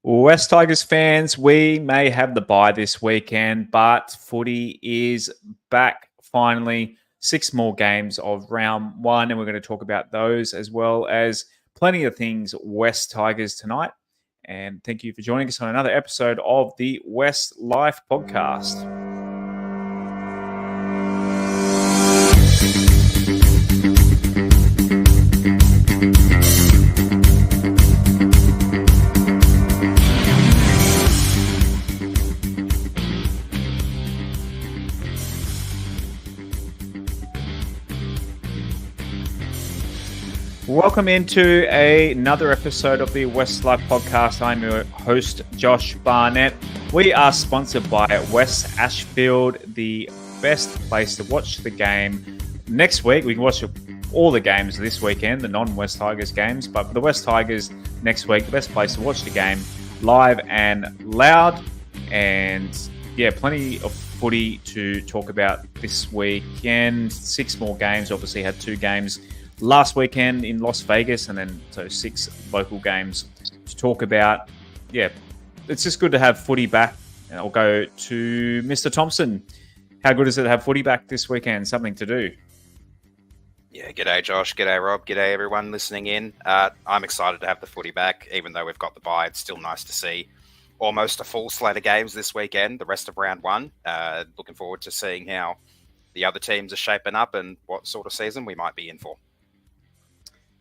West Tigers fans, we may have the bye this weekend, but footy is back finally. 6 more games of round one, and we're going to talk about those as well as plenty of things West Tigers tonight. And thank you for joining us on another episode of the WestsLife Podcast. Welcome into another episode of the WestsLife Podcast. I'm your host, Josh Barnett. We are sponsored by West Ashfield, the best place to watch the game. Next week, we can watch all the games this weekend, the non-West Tigers games, but for the West Tigers next week, the best place to watch the game live and loud. And yeah, plenty of footy to talk about this weekend. 6 more games, obviously had 2 games last weekend in Las Vegas, and then 6 local games to talk about. Yeah, it's just good to have footy back. I'll go to Mr. Thompson. How good is it to have footy back this weekend? Something to do. Yeah, g'day Josh, g'day Rob, g'day everyone listening in. I'm excited to have the footy back, even though we've got the bye. It's still nice to see almost a full slate of games this weekend, the rest of round one. Looking forward to seeing how the other teams are shaping up and what sort of season we might be in for.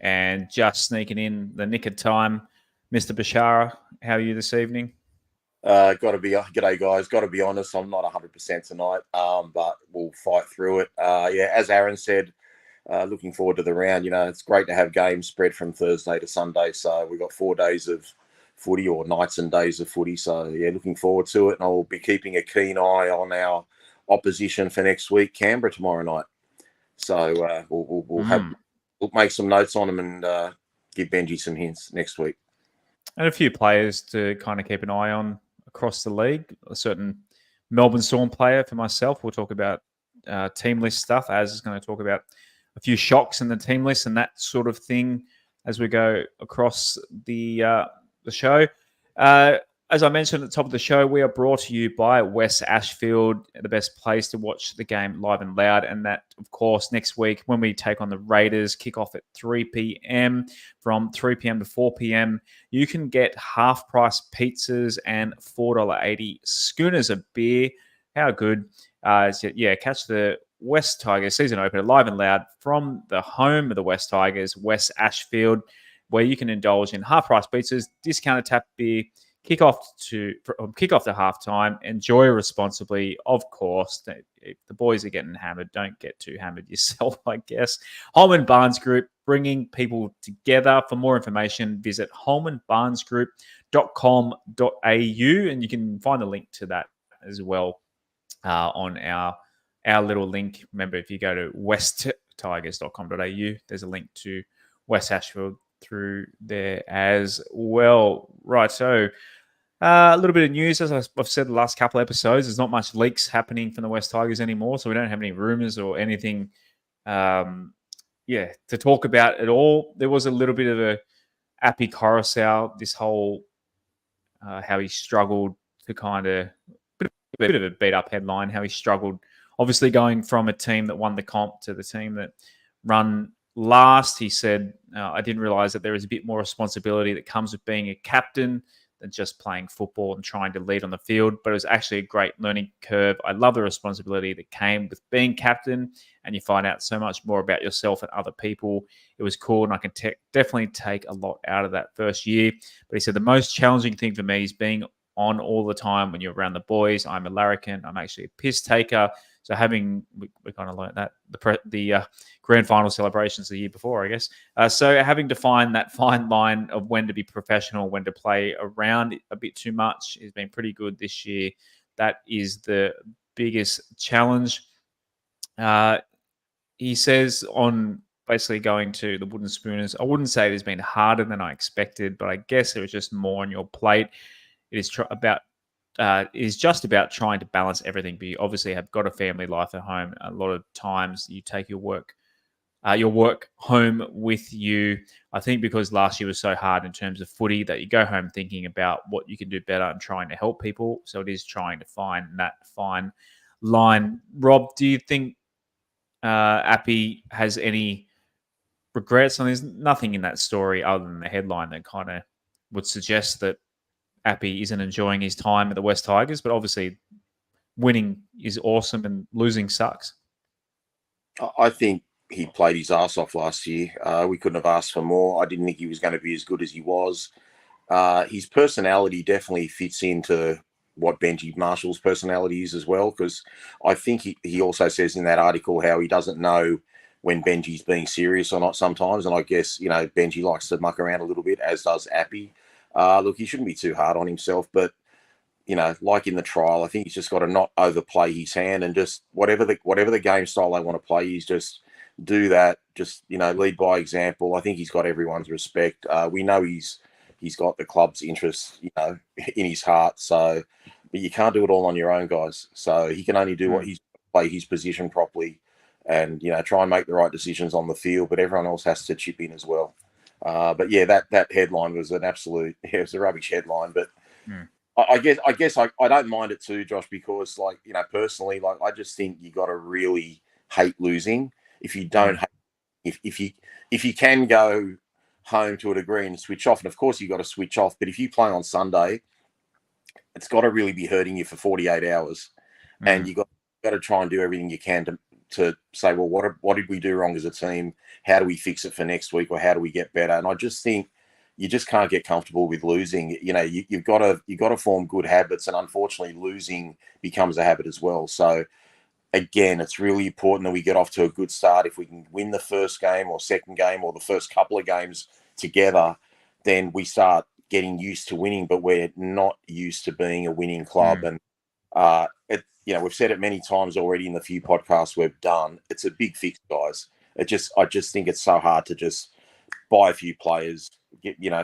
And just sneaking in the nick of time, Mr. Bashara, how are you this evening? G'day guys. Got to be honest, I'm not 100% tonight, but we'll fight through it. As Aaron said, looking forward to the round. You know, it's great to have games spread from Thursday to Sunday. So we've got 4 days of footy, or nights and days of footy. So yeah, looking forward to it. And I'll be keeping a keen eye on our opposition for next week, Canberra, tomorrow night. So we'll make some notes on them and give Benji some hints next week. And a few players to kind of keep an eye on across the league. A certain Melbourne Storm player for myself. We'll talk about team list stuff. Az is going to talk about a few shocks in the team list and that sort of thing as we go across the show. As I mentioned at the top of the show, we are brought to you by West Ashfield, the best place to watch the game live and loud. And that, of course, next week when we take on the Raiders, kick off at 3 p.m. From 3 p.m. to 4 p.m., you can get half-price pizzas and $4.80 schooners of beer. How good. Catch the West Tigers season opener live and loud from the home of the West Tigers, West Ashfield, where you can indulge in half-price pizzas, discounted tap beer, kick off to halftime. Enjoy responsibly, of course. If the boys are getting hammered, don't get too hammered yourself, I guess. Holman Barnes Group, bringing people together. For more information, visit holmanbarnesgroup.com.au, and you can find a link to that as well on our little link. Remember, if you go to westtigers.com.au, there's a link to West Ashfield through there as well. Right, so a little bit of news. As I've said the last couple of episodes, there's not much leaks happening from the West Tigers anymore, so we don't have any rumours or anything to talk about at all. There was a little bit of a Appy Koroisau, this whole how he struggled to kind of a bit of a beat-up headline, how he struggled, obviously going from a team that won the comp to the team that run last. He said, I didn't realise that there is a bit more responsibility that comes with being a captain than just playing football and trying to lead on the field. But it was actually a great learning curve. I love the responsibility that came with being captain, and you find out so much more about yourself and other people. It was cool, and I can definitely take a lot out of that first year. But he said the most challenging thing for me is being on all the time when you're around the boys. I'm a larrikin. I'm actually a piss taker. So we kind of learned that the grand final celebrations the year before, I guess. So having to find that fine line of when to be professional, when to play around a bit too much has been pretty good this year. That is the biggest challenge. He says on basically going to the Wooden Spooners, I wouldn't say it has been harder than I expected, but I guess there was just more on your plate. It is just about trying to balance everything. But you obviously have got a family life at home. A lot of times you take your work your work home with you. I think because last year was so hard in terms of footy that you go home thinking about what you can do better and trying to help people. So it is trying to find that fine line. Rob, do you think Appy has any regrets? And there's nothing in that story other than the headline that kind of would suggest that Appy isn't enjoying his time at the West Tigers, but obviously winning is awesome and losing sucks. I think he played his ass off last year. We couldn't have asked for more. I didn't think he was going to be as good as he was. His personality definitely fits into what Benji Marshall's personality is as well, because I think he also says in that article how he doesn't know when Benji's being serious or not sometimes. And I guess, Benji likes to muck around a little bit, as does Appy. Look, he shouldn't be too hard on himself, but, like in the trial, I think he's just got to not overplay his hand and just whatever the game style they want to play, he's just do that. Just, lead by example. I think he's got everyone's respect. We know he's got the club's interests, in his heart. So, but you can't do it all on your own, guys. So he can only do what he's play his position properly, and try and make the right decisions on the field. But everyone else has to chip in as well. But yeah, that headline was an absolute. Yeah, it was a rubbish headline. But I guess I don't mind it too, Josh, because personally, I just think you got to really hate losing. If you don't hate, if you can go home to a degree and switch off, and of course you got to switch off, but if you play on Sunday, it's got to really be hurting you for 48 hours, and you got to try and do everything you can to say, well, what did we do wrong as a team? How do we fix it for next week, or how do we get better? And I just think you just can't get comfortable with losing. You've got to form good habits, and unfortunately, losing becomes a habit as well. So again, it's really important that we get off to a good start. If we can win the first game or second game or the first couple of games together, then we start getting used to winning, but we're not used to being a winning club. And we've said it many times already in the few podcasts we've done. It's a big fix, guys. I just think it's so hard to just buy a few players,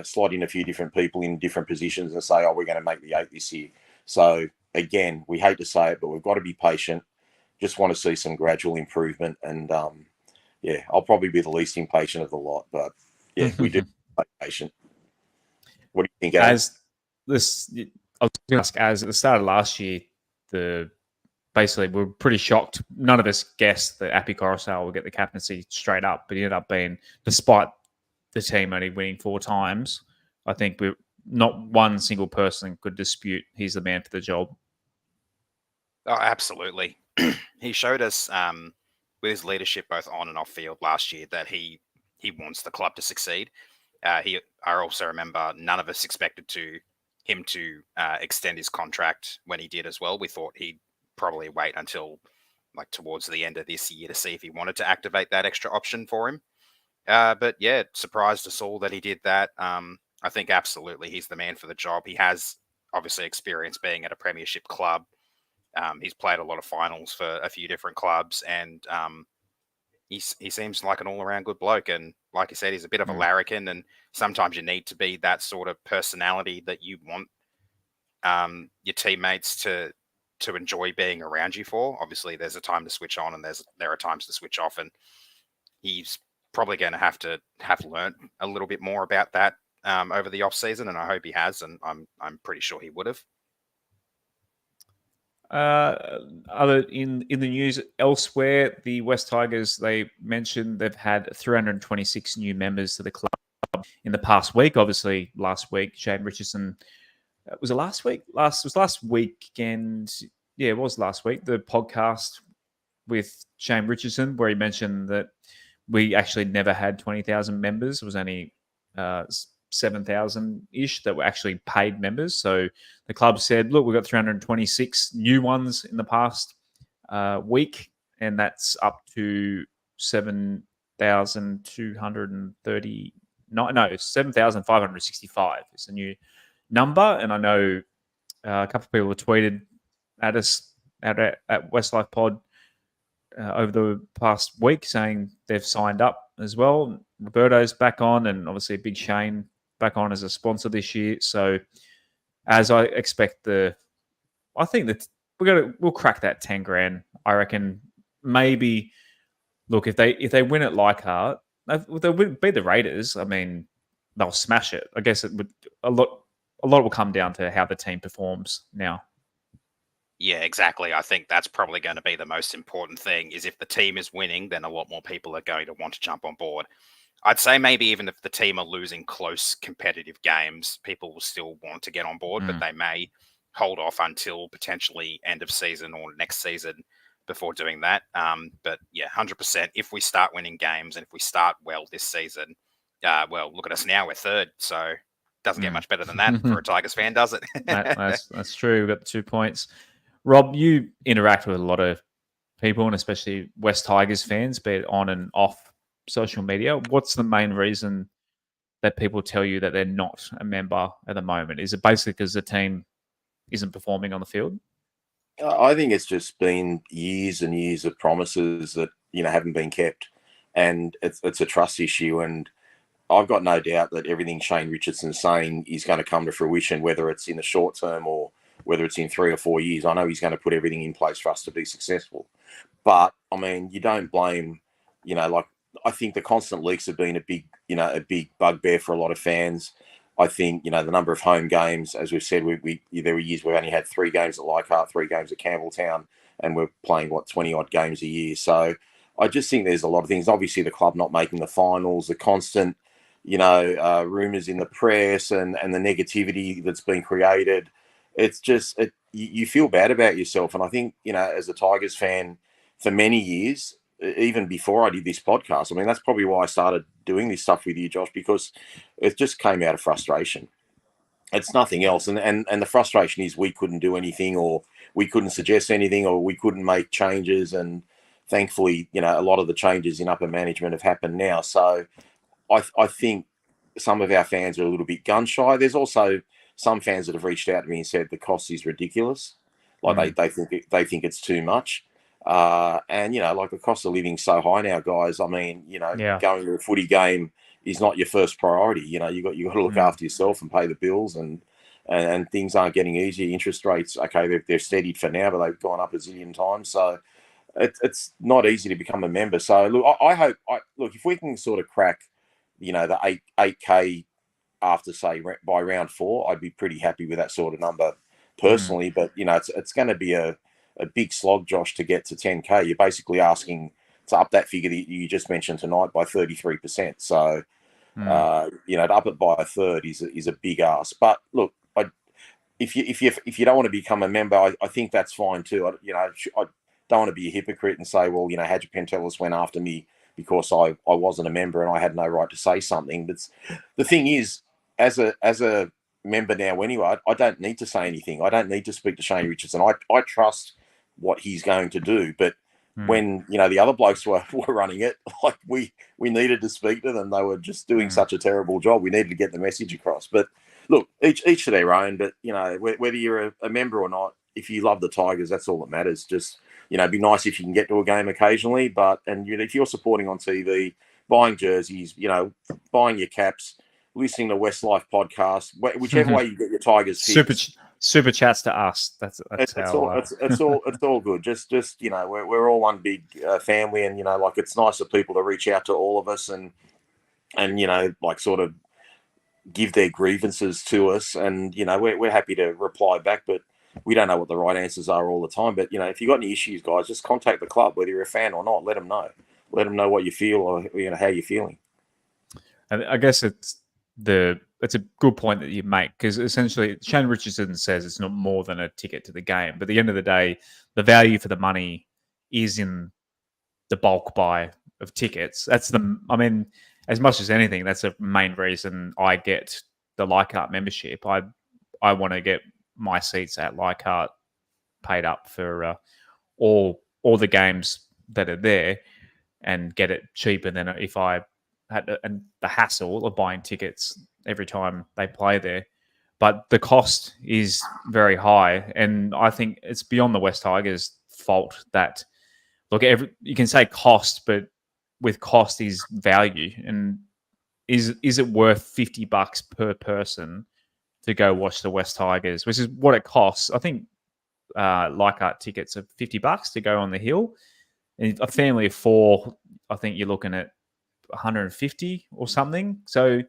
slot in a few different people in different positions and say, oh, we're going to make the 8 this year. So again, we hate to say it, but we've got to be patient. Just want to see some gradual improvement. And I'll probably be the least impatient of the lot, but yeah, we do be patient. What do you think, Adam? I was going to ask, as at the start of last year, basically we were pretty shocked. None of us guessed that Appy Koroisau would get the captaincy straight up, but he ended up being, despite the team only winning 4 times, I think not one single person could dispute he's the man for the job. Oh, absolutely. He showed us with his leadership both on and off field last year that he wants the club to succeed. I also remember none of us expected him to extend his contract when he did as well. We thought he'd probably wait until towards the end of this year to see if he wanted to activate that extra option for him. But yeah, it surprised us all that he did that. I think absolutely he's the man for the job. He has obviously experience being at a premiership club. He's played a lot of finals for a few different clubs, and he seems like an all-around good bloke. And like you said, he's a bit of a larrikin, and sometimes you need to be that sort of personality that you want your teammates to enjoy being around you for. Obviously, there's a time to switch on, and there are times to switch off, and he's probably going to have learned a little bit more about that over the off season, and I hope he has, and I'm pretty sure he would have. Other in the news elsewhere, the West Tigers, they mentioned they've had 326 new members to the club in the past week. Obviously, last week, Shane Richardson, was it last week? Last weekend. Yeah, it was last week. The podcast with Shane Richardson, where he mentioned that we actually never had 20,000 members. It was only 7,000-ish that were actually paid members. So the club said, look, we've got 326 new ones in the past week, and that's up to 7,565 is the new number. And I know a couple of people have tweeted at us at WestsLife Pod over the past week saying they've signed up as well. Roberto's back on, and obviously Big Shane back on as a sponsor this year. So as I expect I think that we'll crack that 10 grand. I reckon maybe look, if they win at Leichhardt, they would be the Raiders. I mean, they'll smash it. I guess it would a lot will come down to how the team performs now. Yeah, exactly. I think that's probably going to be the most important thing, is if the team is winning, then a lot more people are going to want to jump on board. I'd say maybe even if the team are losing close competitive games, people will still want to get on board, but they may hold off until potentially end of season or next season before doing that. But yeah, 100%. If we start winning games and if we start well this season, well, look at us now. We're third. So doesn't get much better than that for a Tigers fan, does it? That's true. We've got the 2 points. Rob, you interact with a lot of people, and especially West Tigers fans, be it on and off social media. What's the main reason that people tell you that they're not a member at the moment? Is it basically because the team isn't performing on the field? I think it's just been years and years of promises that haven't been kept, and it's a trust issue. And I've got no doubt that everything Shane Richardson's saying is going to come to fruition, whether it's in the short term or whether it's in 3 or 4 years. I know he's going to put everything in place for us to be successful. But, I mean, you don't blame, I think the constant leaks have been a big bugbear for a lot of fans. I think, the number of home games, as we've said, there were years we've only had 3 games at Leichhardt, 3 games at Campbelltown, and we're playing, 20-odd games a year. So I just think there's a lot of things. Obviously, the club not making the finals, the constant, rumours in the press and the negativity that's been created. It's just, you feel bad about yourself. And I think, as a Tigers fan for many years, even before I did this podcast, I mean, that's probably why I started doing this stuff with you, Josh, because it just came out of frustration. It's nothing else. And the frustration is we couldn't do anything, or we couldn't suggest anything, or we couldn't make changes. And thankfully, a lot of the changes in upper management have happened now. So I think some of our fans are a little bit gun shy. There's also some fans that have reached out to me and said the cost is ridiculous. Like they think it's too much. And the cost of living so high now, guys. I mean, going to a footy game is not your first priority. You got to look after yourself and pay the bills, and things aren't getting easier. Interest rates, okay, they're steadied for now, but they've gone up a zillion times. So it's not easy to become a member. So look, I hope if we can sort of crack, the 8K after, say, by round 4, I'd be pretty happy with that sort of number personally. But it's going to be a big slog, Josh, to get to 10K. You're basically asking to up that figure that you just mentioned tonight by 33%. So to up it by a third is a big ask. But look, if you don't want to become a member, I think that's fine too. I don't want to be a hypocrite and say, well, Hadji Pentelis went after me because I wasn't a member and I had no right to say something. But the thing is, as a member now anyway, I don't need to say anything. I don't need to speak to Shane Richardson. I trust what he's going to do. But when, the other blokes were running it, like we needed to speak to them. They were just doing such a terrible job. We needed to get the message across. But look, each to their own. But, whether you're a member or not, if you love the Tigers, that's all that matters. Just, it'd be nice if you can get to a game occasionally. But, if you're supporting on TV, buying jerseys, buying your caps, listening to WestsLife Podcast, whichever way you get your Tigers fix. Super chats to us. It's all good. Just we're all one big family, and it's nice for people to reach out to all of us and sort of give their grievances to us, and we're happy to reply back, but we don't know what the right answers are all the time. But if you've got any issues, guys, just contact the club, whether you're a fan or not. Let them know what you feel, or how you're feeling. And I guess it's a good point that you make, because essentially Shane Richardson says it's not more than a ticket to the game. But at the end of the day, the value for the money is in the bulk buy of tickets. As much as anything, that's the main reason I get the Leichhardt membership. I want to get my seats at Leichhardt paid up for all the games that are there, and get it cheaper than if I had the hassle of buying tickets every time they play there. But the cost is very high, and I think it's beyond the West Tigers' fault that, look, you can say cost, but with cost is value. And is it worth $50 per person to go watch the West Tigers, which is what it costs? I think Leichhardt tickets are $50 to go on the hill. And a family of 4, I think you're looking at 150 or something. So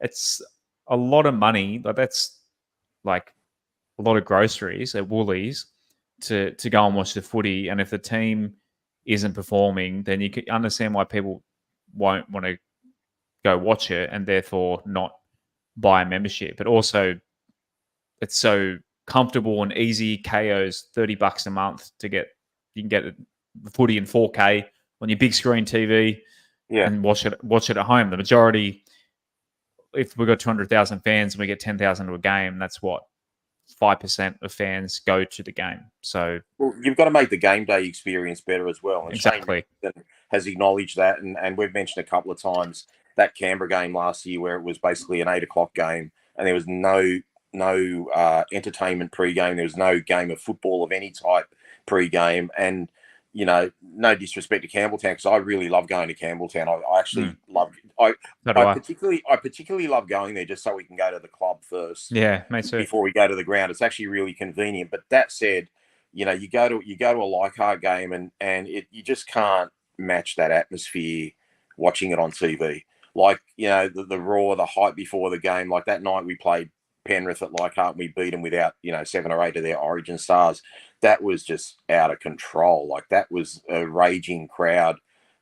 it's a lot of money. Like that's like a lot of groceries at Woolies to go and watch the footy. And if the team isn't performing, then you can understand why people won't want to go watch it and therefore not buy a membership. But also, it's so comfortable and easy. KO's $30 a month to get. You can get the footy in 4K on your big screen TV and watch it at home. The majority, if we've got 200,000 fans and we get 10,000 to a game, that's what 5% of fans go to the game. So you've got to make the game day experience better as well. And exactly. Shane has acknowledged that, and we've mentioned a couple of times that Canberra game last year where it was basically an 8 o'clock game and there was no entertainment pre-game. There was no game of football of any type pre-game. And, you know, no disrespect to Campbelltown because I really love going to Campbelltown. I actually love I particularly love going there just so we can go to the club first. Yeah, mate, too. Before we go to the ground. It's actually really convenient. But that said, you know, you go to a Leichhardt game and you just can't match that atmosphere watching it on TV. Like, you know, the roar, the hype before the game. Like that night we played Penrith at Leichhardt and we beat them without, you know, 7 or 8 of their Origin stars. That was just out of control. Like that was a raging crowd,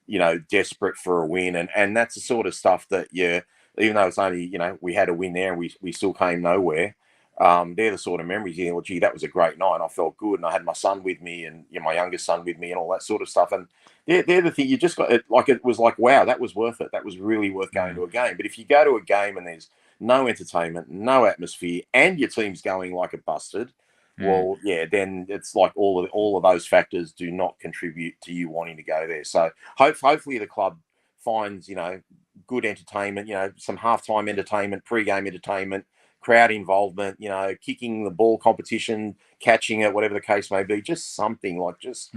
you know, desperate for a win. And that's the sort of stuff that even though it's only, you know, we had a win there and we still came nowhere. They're the sort of memories, you know, well, gee, that was a great night. I felt good and I had my son with me and, you know, my youngest son with me and all that sort of stuff. And they're the thing you just got, it was like, wow, that was worth it. That was really worth going to a game. But if you go to a game and there's no entertainment, no atmosphere, and your team's going like a busted, well, yeah, then it's like all of those factors do not contribute to you wanting to go there. So hopefully the club finds, you know, good entertainment, you know, some halftime entertainment, pre-game entertainment, crowd involvement, you know, kicking the ball competition, catching it, whatever the case may be, just something like just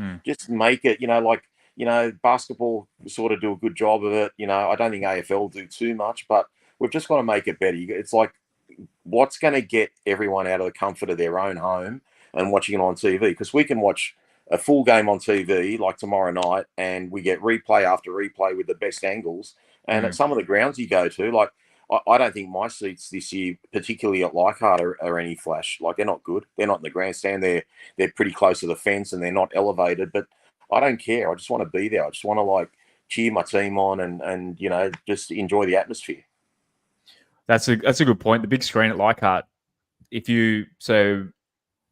make it, you know, like, you know, basketball sort of do a good job of it. You know, I don't think AFL do too much, but we've just got to make it better. It's like, what's going to get everyone out of the comfort of their own home and watching it on TV? Because we can watch a full game on TV like tomorrow night and we get replay after replay with the best angles. And at some of the grounds you go to, like, I don't think my seats this year, particularly at Leichhardt, are any flash. Like, they're not good. They're not in the grandstand. They're pretty close to the fence and they're not elevated. But I don't care. I just want to be there. I just want to, like, cheer my team on and you know, just enjoy the atmosphere. That's a good point. The big screen at Leichhardt. Are you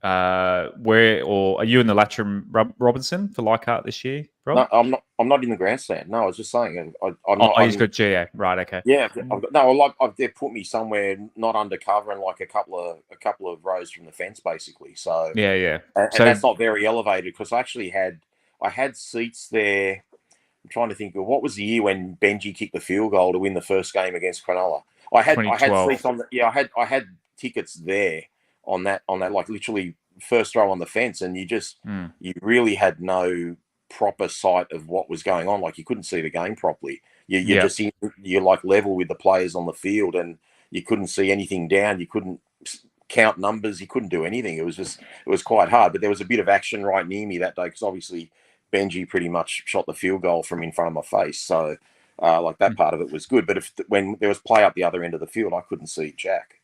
in the Latcham Robinson for Leichhardt this year, Rob? No, I'm not in the grandstand. No, I was just saying. He's got GA, right? Okay. Yeah, they've put me somewhere not undercover and like a couple of rows from the fence, basically. So yeah. And that's not very elevated because I had seats there. I'm trying to think of what was the year when Benji kicked the field goal to win the first game against Cronulla. I had seats on I had tickets there on that like literally first row on the fence, and you really had no proper sight of what was going on. Like you couldn't see the game properly. You're like level with the players on the field, and you couldn't see anything down. You couldn't count numbers. You couldn't do anything. It was quite hard. But there was a bit of action right near me that day because obviously Benji pretty much shot the field goal from in front of my face. So like that part of it was good. But when there was play up the other end of the field, I couldn't see Jack.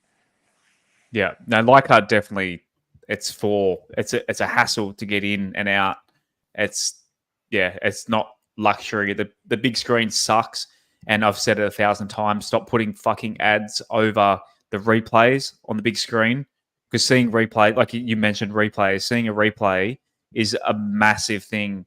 Yeah, no, Leichhardt definitely. It's a hassle to get in and out. It's not luxury. The big screen sucks, and I've said it 1,000 times. Stop putting fucking ads over the replays on the big screen because seeing replay, like you mentioned, seeing a replay is a massive thing.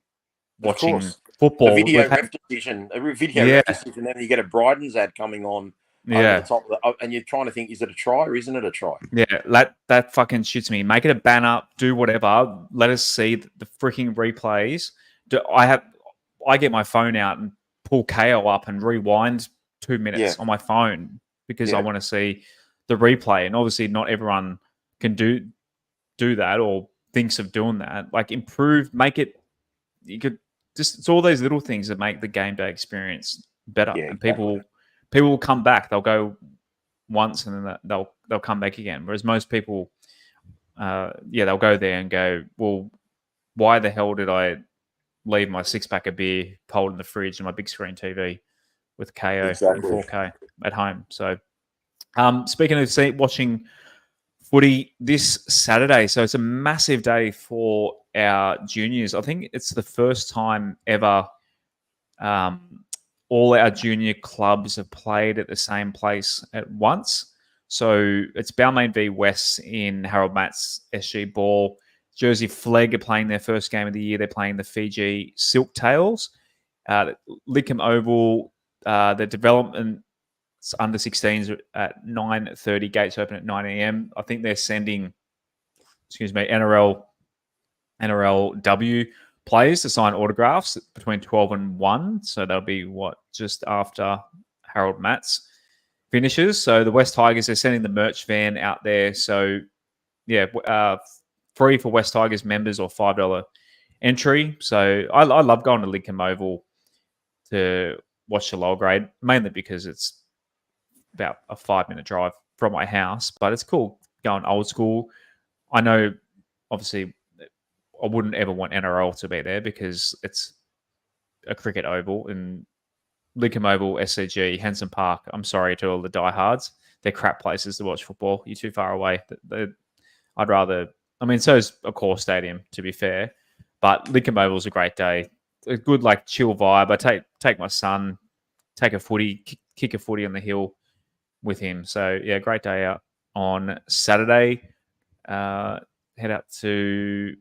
Watching football, a video ref decision, then you get a Bryden's ad coming on. Over the top of and you're trying to think, is it a try or isn't it a try? Yeah, that fucking shoots me. Make it a banner, do whatever. Let us see the freaking replays. I get my phone out and pull KO up and rewind 2 minutes on my phone because I want to see the replay. And obviously, not everyone can do that or thinks of doing that. Like make it. You could it's all those little things that make the game day experience better, and people will come back. They'll go once and then they'll come back again. Whereas most people, they'll go there and go, well, why the hell did I leave my 6-pack of beer cold in the fridge and my big screen TV with KO Exactly. in 4K at home. So, speaking of watching footy this Saturday, so it's a massive day for our juniors. I think it's the first time ever all our junior clubs have played at the same place at once. So it's Balmain v West in Harold Matt's SG Ball. Jersey Flegg are playing their first game of the year. They're playing the Fiji Silktails. Lickham Oval, the development under 16s at 9:30. Gates open at 9 a.m. I think they're sending, NRLW players to sign autographs between 12 and 1. So that'll be just after Harold Matt's finishes. So the West Tigers are sending the merch van out there. So yeah, free for West Tigers members or $5 entry. So I love going to Lickham Oval to watch the lower grade, mainly because it's about a 5-minute drive from my house, but it's cool going old school. I know, obviously, I wouldn't ever want NRL to be there because it's a cricket oval, and Lickham Oval, SCG, Henson Park, I'm sorry to all the diehards, they're crap places to watch football. You're too far away. I'd rather, so is a core stadium, to be fair, but Lickham Oval is a great day. A good, chill vibe. I take my son, take a footy, kick a footy on the hill with him. So, yeah, great day out on Saturday. Head out to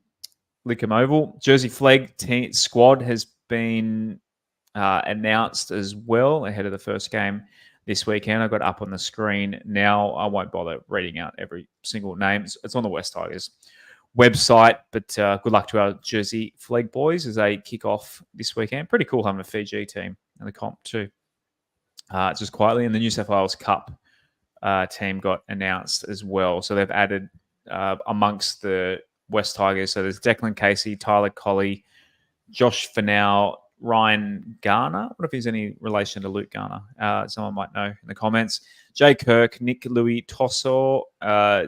Lickham Oval. Jersey Flegg squad has been announced as well ahead of the first game this weekend. I got up on the screen now. I won't bother reading out every single name. It's on the West Tigers website, but good luck to our Jersey Flegg boys as they kick off this weekend. Pretty cool having a Fiji team in the comp too. Just quietly, and the New South Wales Cup team got announced as well. So they've added amongst the West Tigers. So there's Declan Casey, Tyler Colley, Josh Finau, Ryan Garner. I wonder if he's any relation to Luke Garner. Someone might know in the comments. Jay Kirk, Nick Louis Tosso,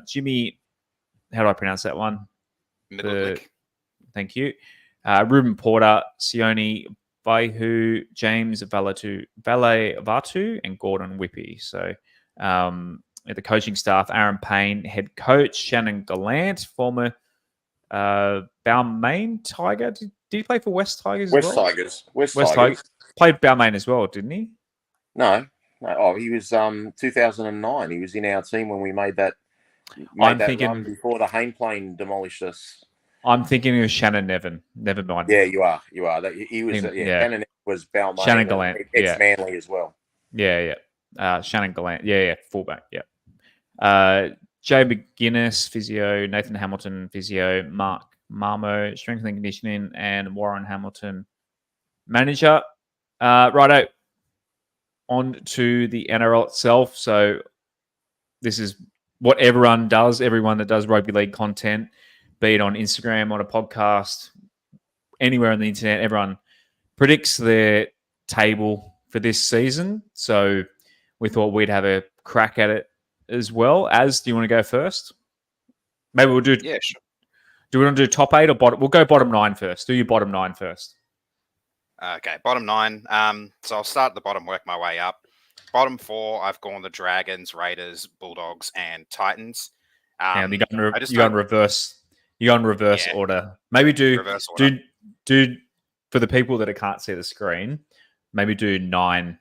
Jimmy, how do I pronounce that one? Thank you. Ruben Porter, Sione Baihu, James Vatu, and Gordon Whippy. So the coaching staff, Aaron Payne, head coach, Shannon Gallant, former Balmain Tiger. Did he play for West Tigers West as well? Tigers. West Tigers. Played Balmain as well, didn't he? No. Oh, he was 2009. He was in our team when we made that run before the Hainplane demolished us. I'm thinking it was Shannon Nevin. Never mind. Yeah, you are. He was. Shannon was Balmain. Shannon Gallant. Ex-Manly as well. Yeah. Shannon Gallant. Yeah. Fullback. Yeah. Jay McGuinness, physio. Nathan Hamilton, physio. Mark Marmo, strength and conditioning, and Warren Hamilton, manager. Righto. On to the NRL itself. So this is what everyone does. Everyone that does rugby league content, be it on Instagram, on a podcast, anywhere on the internet, everyone predicts their table for this season. So we thought we'd have a crack at it as well. Do you want to go first? Maybe we'll do... Yeah, sure. Do we want to do top 8 or bottom? We'll go bottom 9 first. Do your bottom 9 first. Okay, bottom 9. So I'll start at the bottom, work my way up. Bottom 4, I've gone the Dragons, Raiders, Bulldogs, and Titans. And you go in reverse. You go in reverse order. Maybe do for the people that can't see the screen. Maybe do 9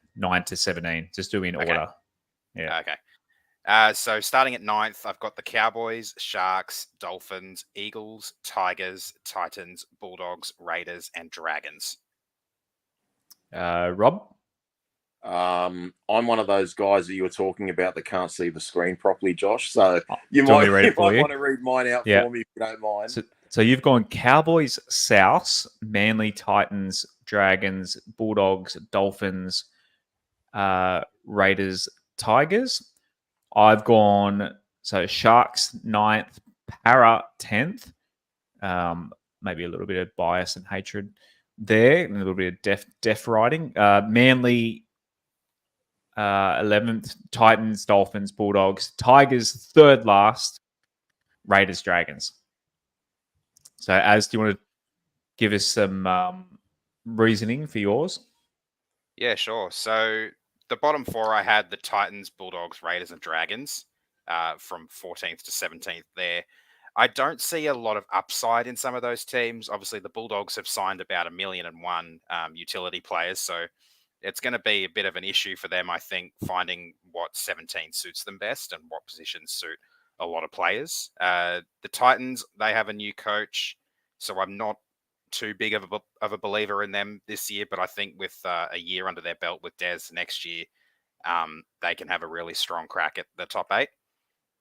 to 17. Just do in order. Yeah. Okay. So starting at 9th, I've got the Cowboys, Sharks, Dolphins, Eagles, Tigers, Titans, Bulldogs, Raiders, and Dragons. Rob? I'm one of those guys that you were talking about that can't see the screen properly, Josh. So you might want to read mine out for me if you don't mind. So you've gone Cowboys, Souths, Manly, Titans, Dragons, Bulldogs, Dolphins, Raiders, Tigers. I've gone Sharks 9th, Para 10th. Maybe a little bit of bias and hatred there, and a little bit of deaf writing. Manly 11th, Titans, Dolphins, Bulldogs, Tigers 3rd last, Raiders, Dragons. So, do you want to give us some reasoning for yours? Yeah, sure. So the bottom four, I had the Titans, Bulldogs, Raiders, and Dragons from 14th to 17th there. I don't see a lot of upside in some of those teams. Obviously, the Bulldogs have signed about 1,000,001 utility players, so it's going to be a bit of an issue for them, I think, finding what 17 suits them best and what positions suit a lot of players. The Titans, they have a new coach, so I'm not too big of a believer in them this year, but I think with a year under their belt with Des next year, they can have a really strong crack at the top 8.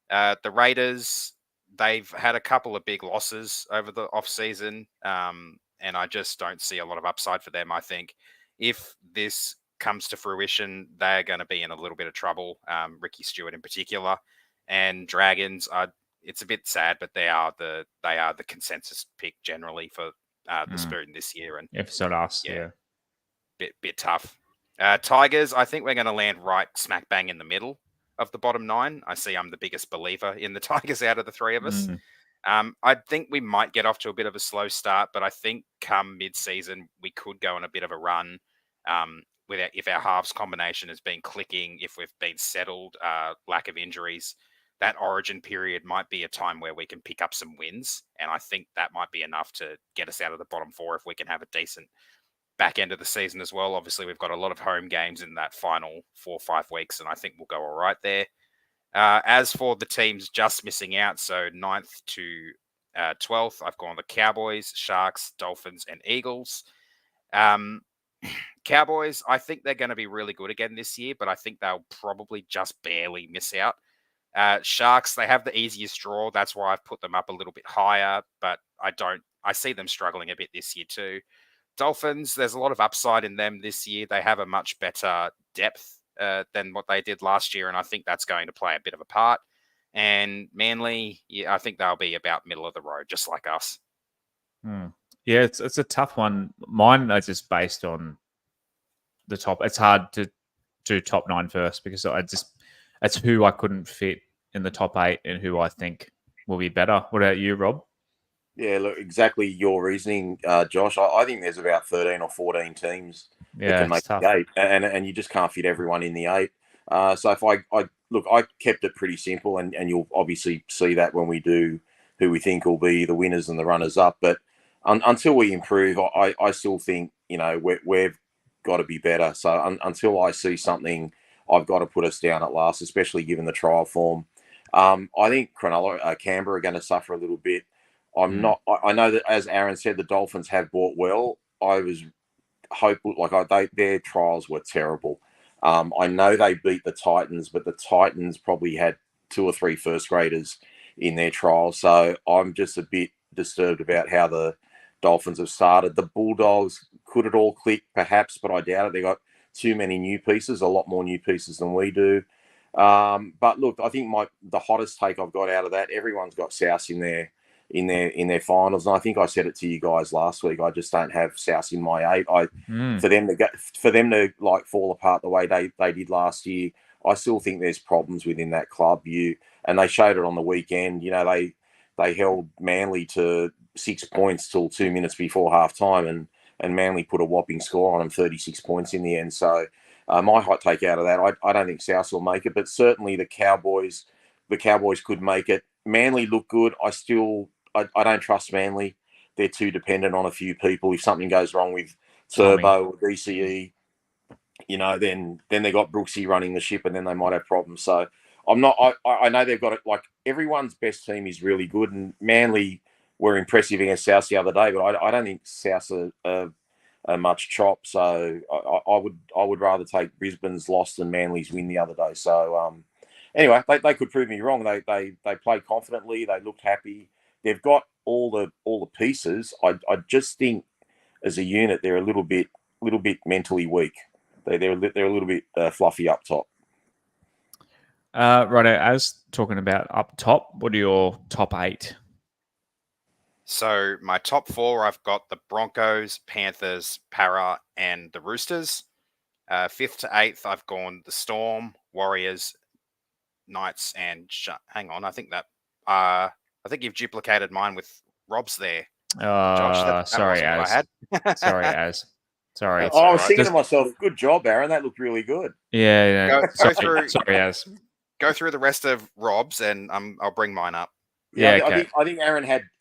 The Raiders, they've had a couple of big losses over the off-season, and I just don't see a lot of upside for them. I think if this comes to fruition, they're going to be in a little bit of trouble, Ricky Stewart in particular. And Dragons, it's a bit sad, but they are the consensus pick generally for the Spoon this year. And if it's not us, yeah. Bit tough. Tigers, I think we're going to land right smack bang in the middle of the bottom 9. I see I'm the biggest believer in the Tigers out of the three of us. I think we might get off to a bit of a slow start, but I think come mid-season, we could go on a bit of a run if our halves combination has been clicking, if we've been settled, lack of injuries. That origin period might be a time where we can pick up some wins, and I think that might be enough to get us out of the bottom 4 if we can have a decent back end of the season as well. Obviously, we've got a lot of home games in that final 4 or 5 weeks, and I think we'll go all right there. As for the teams just missing out, so 9th to 12th, I've gone the Cowboys, Sharks, Dolphins, and Eagles. Cowboys, I think they're going to be really good again this year, but I think they'll probably just barely miss out. Sharks, they have the easiest draw. That's why I've put them up a little bit higher, but I see them struggling a bit this year too. Dolphins, there's a lot of upside in them this year. They have a much better depth than what they did last year, and I think that's going to play a bit of a part. And Manly, I think they'll be about middle of the road, just like us. Yeah, it's a tough one. Mine are just based on the top. It's hard to do top 9 first because it's who I couldn't fit in the top 8 and who I think will be better. What about you, Rob? Yeah, look, exactly your reasoning, Josh. I think there's about 13 or 14 teams that can make the 8, and you just can't fit everyone in the 8. So if I kept it pretty simple, and you'll obviously see that when we do who we think will be the winners and the runners up. But until we improve, I still think we've got to be better. So until I see something, I've got to put us down at last, especially given the trial form. I think Cronulla, Canberra are going to suffer a little bit. I know that, as Aaron said, the Dolphins have bought well. I was hopeful, their trials were terrible. I know they beat the Titans, but the Titans probably had 2 or 3 first graders in their trials. So I'm just a bit disturbed about how the Dolphins have started. The Bulldogs, could it all click? Perhaps, but I doubt it. They got too many new pieces, a lot more new pieces than we do. But look, I think the hottest take I've got out of that, everyone's got South in their finals, and I think I said it to you guys last week. I just don't have South in my 8. For them to fall apart the way they did last year, I still think there's problems within that club. And they showed it on the weekend. They held Manly to 6 points till 2 minutes before half time, and Manly put a whopping score on them, 36 points in the end. So my hot take out of that, I don't think South will make it, but certainly the Cowboys could make it. Manly look good. I don't trust Manly. They're too dependent on a few people. If something goes wrong with Turbo or DCE, then they got Brooksy running the ship, and then they might have problems. So I'm not. I know they've got it. Like, everyone's best team is really good, and Manly were impressive against South the other day, but I don't think South are much chop. So I would rather take Brisbane's loss than Manly's win the other day. So anyway, they could prove me wrong. They played confidently. They looked happy. They've got all the pieces. I just think as a unit they're a little bit mentally weak. They're a little bit fluffy up top. Right, as talking about up top, what are your top 8? So my top 4, I've got the Broncos, Panthers, Para, and the Roosters. 5th to 8th, I've gone the Storm, Warriors, Knights, and hang on, I think you've duplicated mine with Rob's there. Josh, sorry, Az. Sorry, Az. Sorry. I It's all was right. thinking to myself, good job, Aaron. That looked really good. Yeah. Go Sorry, through. sorry, Az. Go through the rest of Rob's, and I'll bring mine up. Yeah, Yeah, okay. I think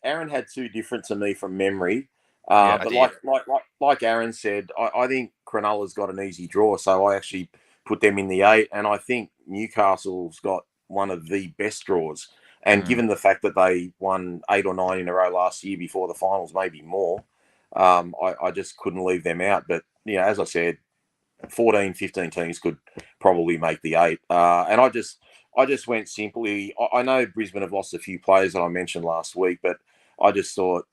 Aaron had two different to me from memory. Yeah, I But did. like Aaron said, I think Cronulla's got an easy draw, so I actually put them in the 8, and I think Newcastle's got one of the best draws. And given the fact that they won 8 or 9 in a row last year before the finals, maybe more, I just couldn't leave them out. But as I said, 14, 15 teams could probably make the 8. And I just went simply. I know Brisbane have lost a few players that I mentioned last week, but I just thought,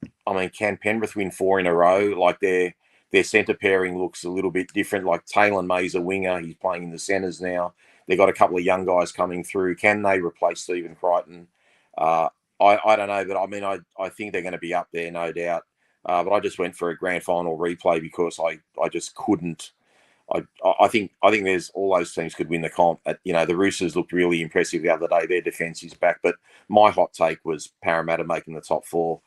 can Penrith win 4 in a row? Like their centre pairing looks a little bit different. Like Taylor May's a winger; he's playing in the centres now. They've got a couple of young guys coming through. Can they replace Stephen Crichton? I don't know, but I think they're going to be up there, no doubt. But I just went for a grand final replay because I just couldn't. I think there's all those teams could win the comp. The Roosters looked really impressive the other day. Their defence is back, but my hot take was Parramatta making the top 4.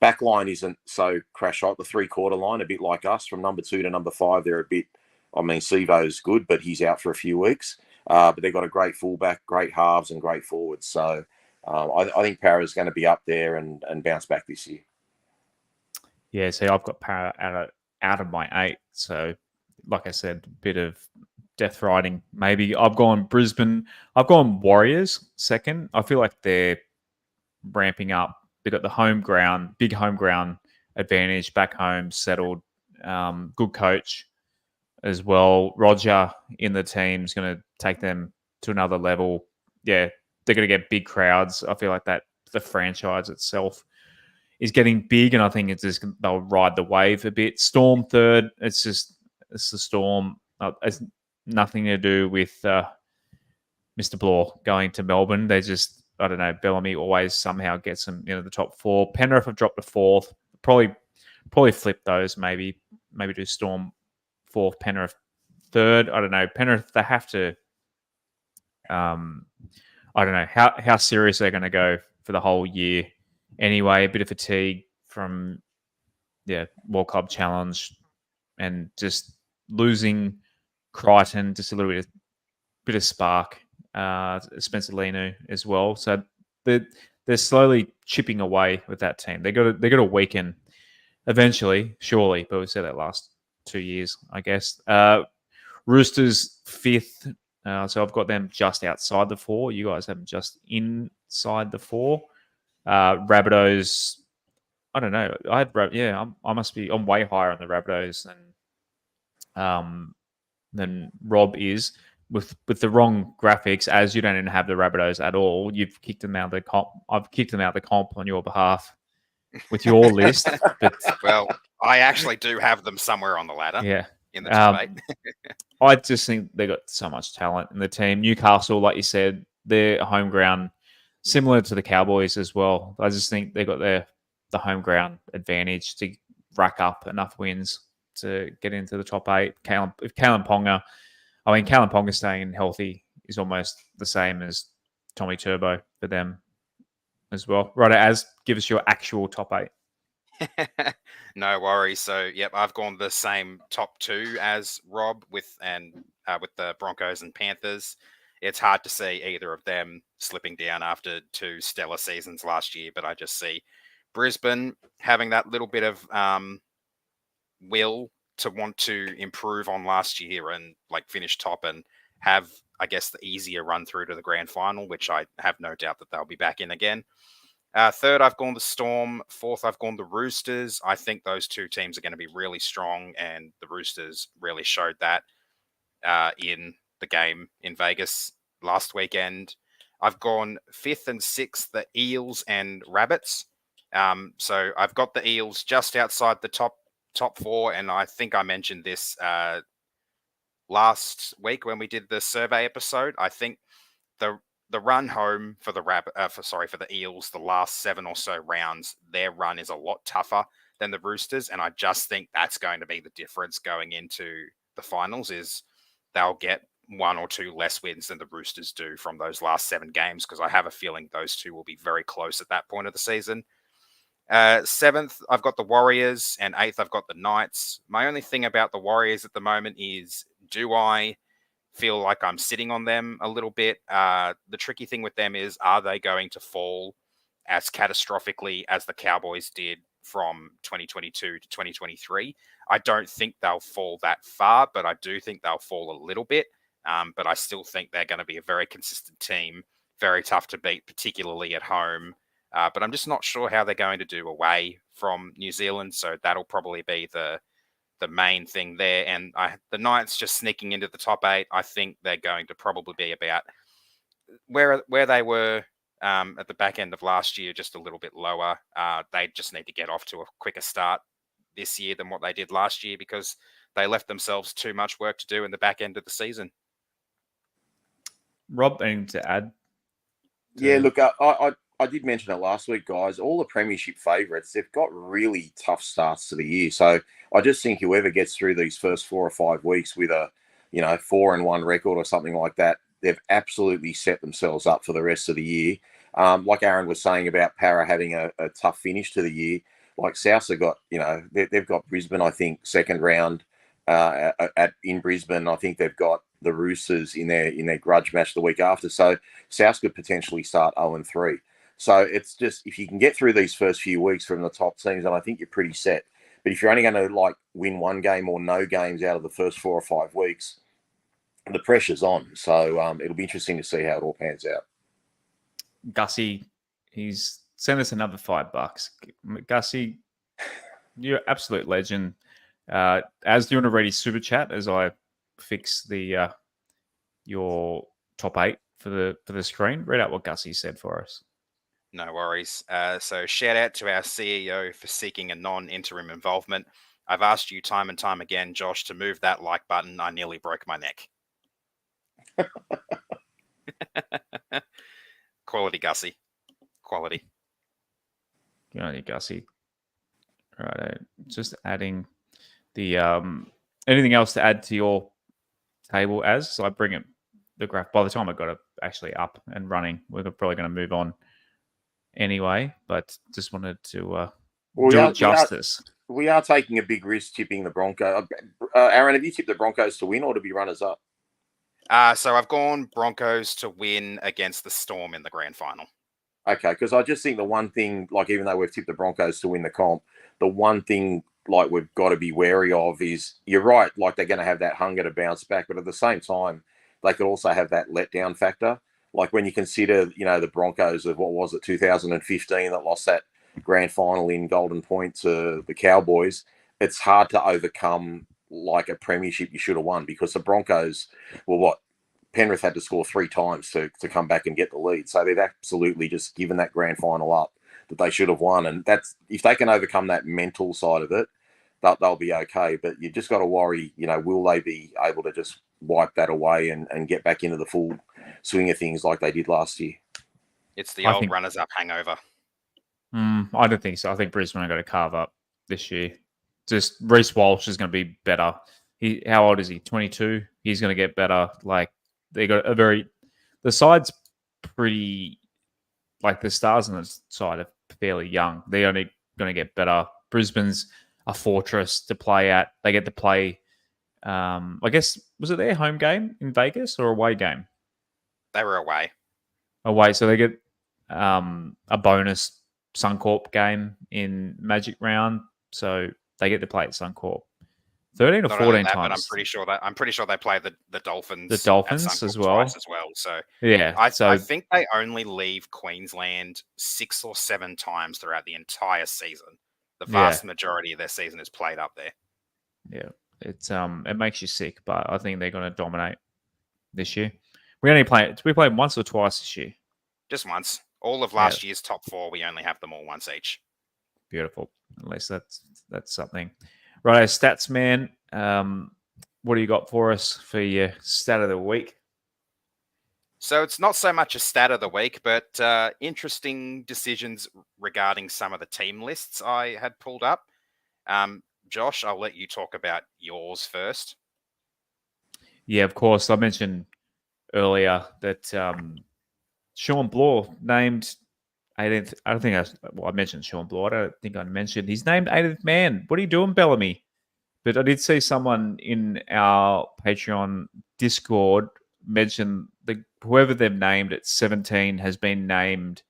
Backline isn't so crash hot. The 3/4 line, a bit like us, from number 2 to number 5, they're a bit. Sivo's good, but he's out for a few weeks. But they've got a great fullback, great halves, and great forwards. So I think Para's going to be up there and bounce back this year. Yeah, see, I've got Para out of my 8, so like I said, a bit of death riding. Maybe I've gone Brisbane. I've gone Warriors second. I feel like they're ramping up. They've got the big home ground advantage, back home, settled, good coach as well. Roger in the team is going to take them to another level. Yeah, they're going to get big crowds. I feel like that the franchise itself is getting big, and I think they'll ride the wave a bit. Storm third. It's the Storm. It's nothing to do with Mr. Blore going to Melbourne. They just, I don't know, Bellamy always somehow gets them into the top 4. Penrith have dropped to 4th. Probably flip those. Maybe do Storm 4th, Penrith 3rd. I don't know. Penrith, they have to. I don't know how serious they're going to go for the whole year. Anyway, a bit of fatigue from World Club Challenge and just losing Crichton, just a little bit of spark. Spencer Lenu as well. So they're slowly chipping away with that team. They got to weaken eventually, surely. But we've said that last 2 years, I guess. Roosters 5th. So I've got them just outside the 4. You guys have them just inside the 4. Rabbitohs, I don't know. I must be. I'm way higher on the Rabbitohs than Rob is. With the wrong graphics, as you don't even have the Rabbitohs at all. You've kicked them out of the comp. I've kicked them out of the comp on your behalf with your list. But Well, I actually do have them somewhere on the ladder. Yeah. In the top 8. I just think they got so much talent in the team. Newcastle, like you said, their home ground, similar to the Cowboys as well. I just think they got the home ground advantage to rack up enough wins to get into the top 8. If Kalen Ponga staying healthy is almost the same as Tommy Turbo for them as well. Right, give us your actual top 8. No worries. So, I've gone the same top 2 as Rob with the Broncos and Panthers. It's hard to see either of them slipping down after 2 stellar seasons last year, but I just see Brisbane having that little bit of will to want to improve on last year and finish top and have, I guess, the easier run through to the grand final, which I have no doubt that they'll be back in again. 3rd, I've gone the Storm. 4th, I've gone the Roosters. I think those 2 teams are going to be really strong, and the Roosters really showed that in the game in Vegas last weekend. I've gone 5th and 6th, the Eels and Rabbits. So I've got the Eels just outside the top 4, and I think I mentioned this last week when we did the survey episode. I think the run home for the Eels, the last 7 or so rounds, their run is a lot tougher than the Roosters, and I just think that's going to be the difference going into the finals. Is they'll get 1 or 2 less wins than the Roosters do from those last 7 games, because I have a feeling those 2 will be very close at that point of the season. Seventh, I've got the Warriors, and eighth, I've got the Knights. My only thing about the Warriors at the moment is, do I feel like I'm sitting on them a little bit? The tricky thing with them is, are they going to fall as catastrophically as the Cowboys did from 2022 to 2023? I don't think they'll fall that far, but I do think they'll fall a little bit. But I still think they're going to be a very consistent team, very tough to beat, particularly at home. But I'm just not sure how they're going to do away from New Zealand. So that'll probably be the main thing there. And the Knights just sneaking into the top 8, I think they're going to probably be about where they were at the back end of last year, just a little bit lower. They just need to get off to a quicker start this year than what they did last year, because they left themselves too much work to do in the back end of the season. Rob, anything to add? Yeah, look, I did mention it last week, guys. All the premiership favourites, they've got really tough starts to the year. So I just think whoever gets through these first 4 or 5 weeks with a, 4-1 record or something like that, they've absolutely set themselves up for the rest of the year. Like Aaron was saying about Para having a tough finish to the year, like Souths have got, they've got Brisbane, I think, second round in Brisbane. I think they've got the Roosters in their grudge match the week after. So Souths could potentially start 0-3. So it's just, if you can get through these first few weeks from the top teams, then I think you're pretty set. But if you're only going to win one game or no games out of the first 4 or 5 weeks, the pressure's on. So it'll be interesting to see how it all pans out. Gussie, he's sent us another $5. Gussie, you're an absolute legend. As doing a ready super chat as I fix the your top 8 for the screen. Read out what Gussie said for us. No worries. So shout out to our CEO for seeking a non-interim involvement. I've asked you time and time again, Josh, to move that like button. I nearly broke my neck. Quality, Gussie. Quality. Good on you, Gussie. Right, just adding the anything else to add to your table as so I bring it the graph. By the time I got it actually up and running, we're probably going to move on anyway. But just wanted to do it justice. We are taking a big risk tipping the Broncos. Aaron, have you tipped the Broncos to win or to be runners up? So I've gone Broncos to win against the Storm in the grand final. Okay, because I just think the one thing, even though we've tipped the Broncos to win the comp, the one thing we've got to be wary of is, you're right, they're going to have that hunger to bounce back, but at the same time, they could also have that letdown factor. When you consider, the Broncos of, 2015 that lost that grand final in Golden Point to the Cowboys, it's hard to overcome a premiership you should have won, because the Broncos, Penrith had to score 3 times to come back and get the lead. So they've absolutely just given that grand final up that they should have won. And that's, if they can overcome that mental side of it, they'll be okay. But you just got to worry, will they be able to just wipe that away and get back into the full swing of things like they did last year? It's the old runners-up hangover. I don't think so. I think Brisbane are going to carve up this year. Just Reece Walsh is going to be better. How old is he? 22. He's going to get better. They got the side's pretty, the stars on the side are fairly young. They're only going to get better. Brisbane's a fortress to play at. They get to play, I guess, was it their home game in Vegas or away game? They were away. Away. So they get a bonus Suncorp game in Magic Round. So they get to play at Suncorp 13 or 14 times. But I'm pretty sure they play the Dolphins. The Dolphins as well. Twice as well. So yeah, I think they only leave Queensland 6 or 7 times throughout the entire season. The vast majority of their season is played up there. Yeah, it's it makes you sick, but I think they're going to dominate this year. We played once or twice this year. Just once. All of last year's top 4, we only have them all once each. Beautiful. At least that's something. Right, stats man. What do you got for us for your stat of the week? So it's not so much a stat of the week, but interesting decisions regarding some of the team lists I had pulled up. Josh, I'll let you talk about yours first. Yeah, of course. I mentioned earlier that Sean Bloor named 18th. I don't think I mentioned Sean Blore. I don't think I mentioned he's named 18th man. What are you doing, Bellamy? But I did see someone in our Patreon Discord mention whoever they've named at 17 has been named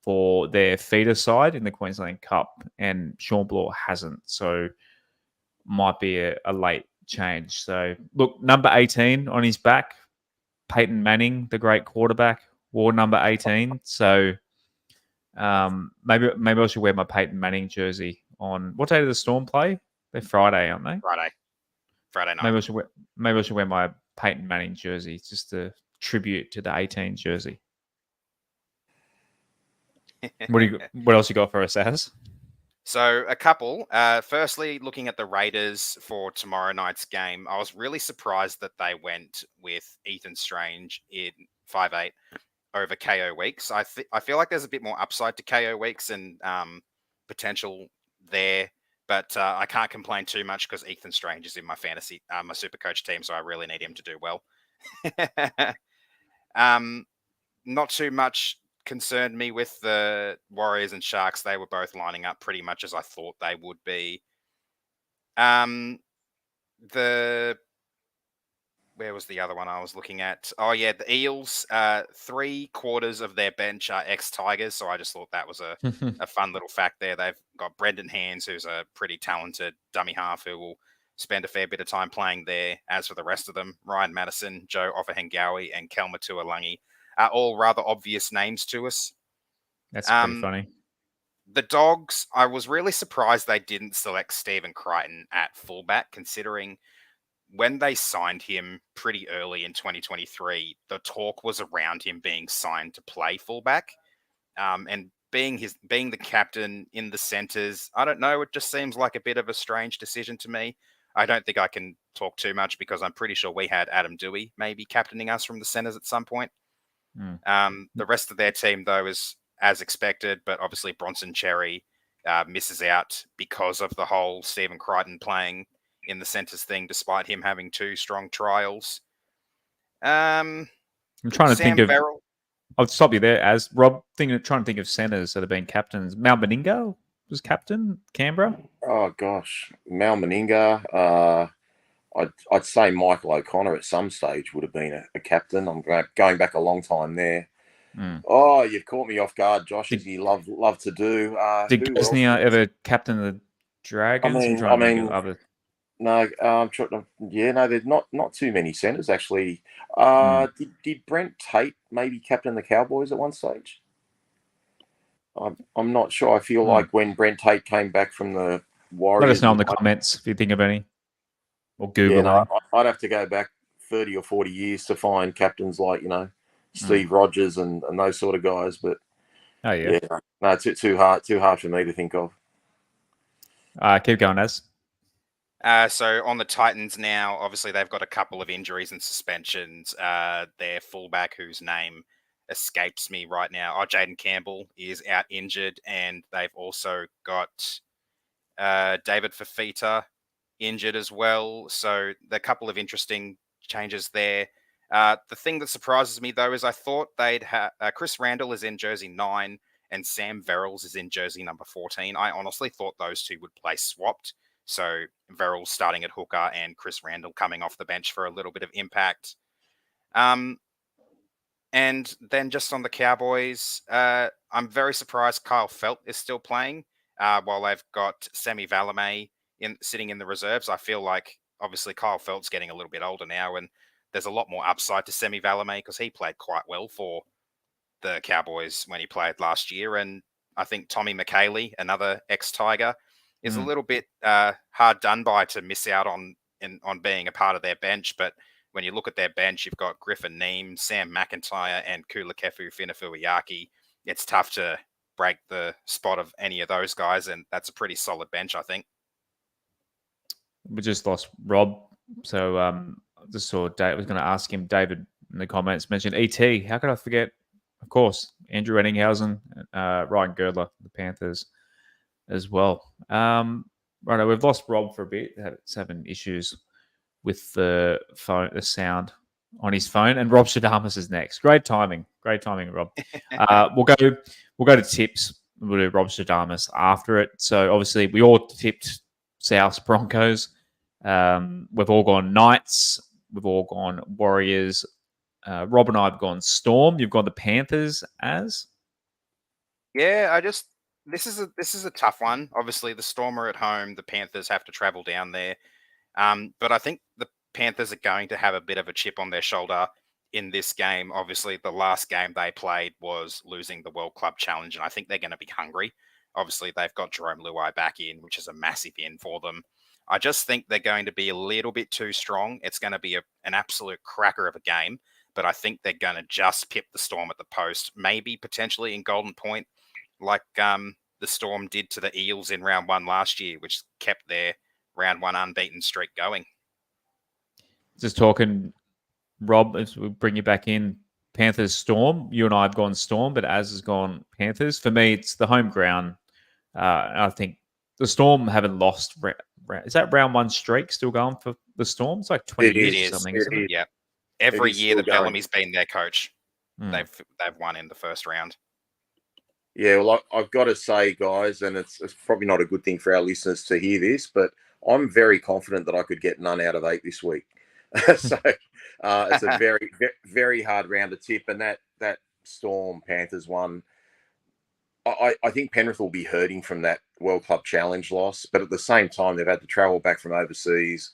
for their feeder side in the Queensland Cup, and Sean Blore hasn't. So might be a late change. So look, number 18 on his back, Peyton Manning, the great quarterback, wore number 18. So maybe I should wear my Peyton Manning jersey on what day do the Storm play? They're Friday, aren't they? Friday night. Maybe I should wear my Peyton Manning jersey. It's just a tribute to the 18 jersey. What else you got for us, Az? So a couple. Firstly, looking at the Raiders for tomorrow night's game, I was really surprised that they went with Ethan Strange in 5'8" over KO Weeks. I feel like there's a bit more upside to KO Weeks and potential there, but I can't complain too much because Ethan Strange is in my fantasy, my super coach team, so I really need him to do well. Not too much concerned me with the Warriors and Sharks. They were both lining up pretty much as I thought they would be. Where was the other one I was looking at? Oh, yeah, the Eels. 3/4 of their bench are ex-Tigers, so I just thought that was a fun little fact there. They've got Brendan Hands, who's a pretty talented dummy half who will spend a fair bit of time playing there. As for the rest of them, Ryan Madison, Joe Offahengawi, and Kelma Tuolangi are all rather obvious names to us. That's pretty funny. The Dogs, I was really surprised they didn't select Stephen Crichton at fullback, considering when they signed him pretty early in 2023, the talk was around him being signed to play fullback. And being the captain in the centres, I don't know, it just seems like a bit of a strange decision to me. I don't think I can talk too much because I'm pretty sure we had Adam Dewey maybe captaining us from the centres at some point. The rest of their team, though, is as expected, but obviously Bronson Cherry misses out because of the whole Stephen Crichton playing in the centres thing, despite him having 2 strong trials. I'm trying to think of... I'll stop you there, as Rob, trying to think of centres that have been captains. Mal Meninga was captain, Canberra? Oh, gosh. Mal Meninga. I'd say Michael O'Connor at some stage would have been a captain. I'm going back a long time there. Oh, you've caught me off guard, Josh, as you love to do. Did Gesnier ever captain the Dragons? There's not too many centres actually. Did Brent Tate maybe captain the Cowboys at one stage? I'm not sure. I feel like when Brent Tate came back from the Warriors, let us know in the comments if you think of any, or Google them. I'd have to go back 30 or 40 years to find captains like Steve Rogers and those sort of guys. But no, too hard for me to think of. Keep going, Az. So on the Titans now, obviously they've got a couple of injuries and suspensions. Their fullback, whose name escapes me right now, Jaden Campbell, is out injured, and they've also got David Fafita injured as well. So there are a couple of interesting changes there. The thing that surprises me, though, is I thought they'd have Chris Randall is in jersey 9 and Sam Verrills is in jersey number 14. I honestly thought those two would play swapped. So Verrills starting at hooker and Chris Randall coming off the bench for a little bit of impact. And then just on the Cowboys, I'm very surprised Kyle Felt is still playing while they've got Semi Valame sitting in the reserves. I feel like obviously Kyle Felt's getting a little bit older now, and there's a lot more upside to Semi Valame because he played quite well for the Cowboys when he played last year. And I think Tommy McKaylee, another ex-Tiger, is a little bit hard done by to miss out on being a part of their bench. But when you look at their bench, you've got Griffin Neem, Sam McIntyre, and Kulakefu Finafuiaki. It's tough to break the spot of any of those guys, and that's a pretty solid bench, I think. We just lost Rob, so I just saw Dave. I was going to ask him. David in the comments mentioned ET. How could I forget? Of course, Andrew Ettinghausen, Ryan Girdler, the Panthers, as well. Right, we've lost Rob for a bit. It's having issues with the phone, the sound on his phone, and Rob Shadamas is next. Great timing, Rob. We'll go to tips. We'll do Rob Shadamas after it. So obviously we all tipped South Broncos. We've all gone Knights. We've all gone Warriors. Rob and I have gone Storm. You've gone the Panthers as? Yeah, this is a tough one. Obviously, the Storm are at home. The Panthers have to travel down there. But I think the Panthers are going to have a bit of a chip on their shoulder in this game. Obviously, the last game they played was losing the World Club Challenge, and I think they're going to be hungry. Obviously, they've got Jerome Luai back in, which is a massive in for them. I just think they're going to be a little bit too strong. It's going to be an absolute cracker of a game, but I think they're going to just pip the Storm at the post, maybe potentially in Golden Point, like the Storm did to the Eels in round 1 last year, which kept their round 1 unbeaten streak going. Just talking, Rob, as we bring you back in, Panthers Storm. You and I have gone Storm, but Az has gone Panthers. For me, it's the home ground. I think the Storm haven't lost. Is that round 1 streak still going for the Storm? It's like 20 years or something, isn't it? Yeah. Every year that Bellamy's been their coach, they've won in the first round. Yeah, well, I've got to say, guys, and it's probably not a good thing for our listeners to hear this, but I'm very confident that I could get none out of 8 this week. So it's a very, very hard round to tip, and that Storm Panthers one, I think Penrith will be hurting from that World Club Challenge loss, but at the same time, they've had to travel back from overseas,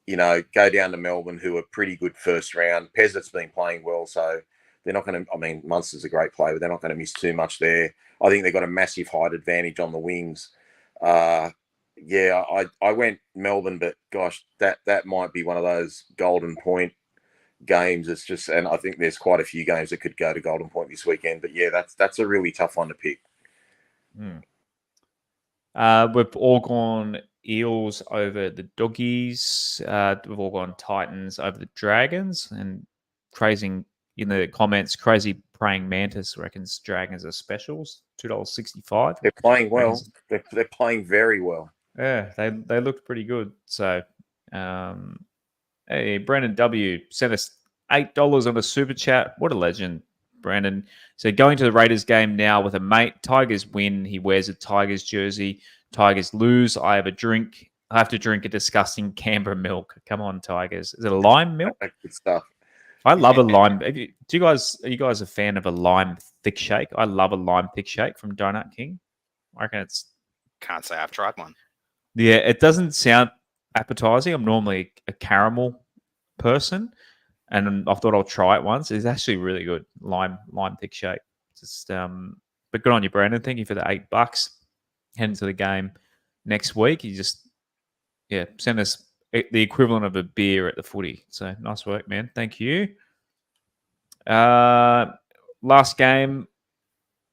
go down to Melbourne, who are pretty good first round. Pezzlett's been playing well, so they're not going to, Munster's a great player, but they're not going to miss too much there. I think they've got a massive height advantage on the wings. I went Melbourne, but gosh, that might be one of those Golden Point games. It's just, and I think there's quite a few games that could go to Golden Point this weekend. But yeah, that's a really tough one to pick. We've all gone Eels over the Doggies. We've all gone Titans over the Dragons. And crazy in the comments, crazy praying mantis reckons Dragons are specials, $2.65. They're playing well. They're playing very well. Yeah, they looked pretty good. So, hey, Brandon W sent us $8 on a super chat. What a legend, Brandon. So going to the Raiders game now with a mate. Tigers win. He wears a Tigers jersey. Tigers lose. I have to drink a disgusting Canberra milk. Come on, Tigers. Is it a lime milk? Good stuff. I love a lime. Are you guys a fan of a lime thick shake? I love a lime thick shake from Donut King. I reckon it's. Can't say I've tried one. Yeah, it doesn't sound appetizing. I'm normally a caramel person, and I thought I'll try it once. It's actually really good. Lime thick shake. Just but good on you, Brandon. Thank you for the $8. Heading to the game next week. You just send us the equivalent of a beer at the footy. So nice work, man. Thank you. Last game,